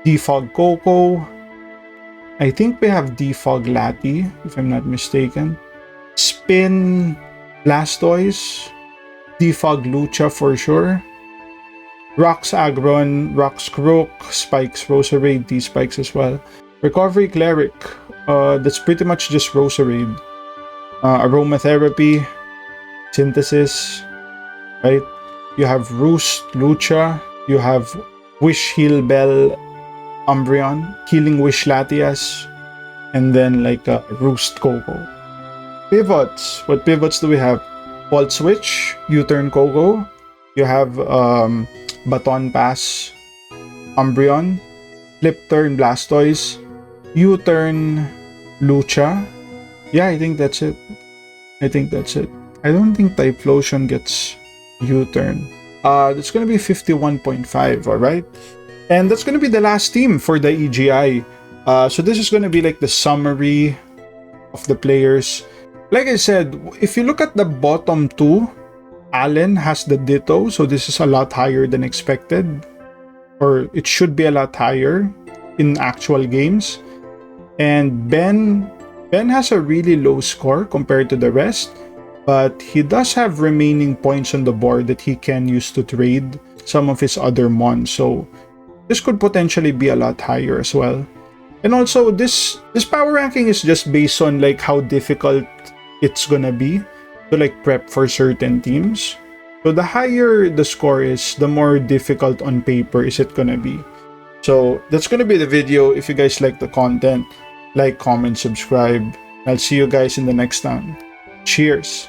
Defog Coco. I think we have Defog Lati, if I'm not mistaken. Spin Blastoise. Defog Lucha for sure. Rocks Aggron, Rocks Croak, Spikes Roserade, T-Spikes as well. Recovery Cleric, that's pretty much just Roserade. Aromatherapy, Synthesis, right? You have Roost, Lucha, you have Wish Heal Bell, Umbreon, Healing Wish Latias, and then like Roost Coco. Pivots, what pivots do we have? Volt Switch, U-Turn Coco, you have Baton Pass, Umbreon, Flip Turn Blastoise, U-Turn Lucha. Yeah, I think that's it. I don't think Typhlosion gets U-Turn. That's gonna be 51.5, alright? And that's gonna be the last team for the EGI. So this is gonna be like the summary of the players. Like I said, if you look at the bottom 2, Allen has the Ditto, so this is a lot higher than expected. Or it should be a lot higher in actual games. And Ben has a really low score compared to the rest, but he does have remaining points on the board that he can use to trade some of his other mons, so this could potentially be a lot higher as well. And also, this power ranking is just based on like how difficult it's gonna be to like prep for certain teams. So the higher the score is, the more difficult on paper is it gonna be. So that's gonna be the video. If you guys like the content, like, comment, subscribe. I'll see you guys in the next time. Cheers!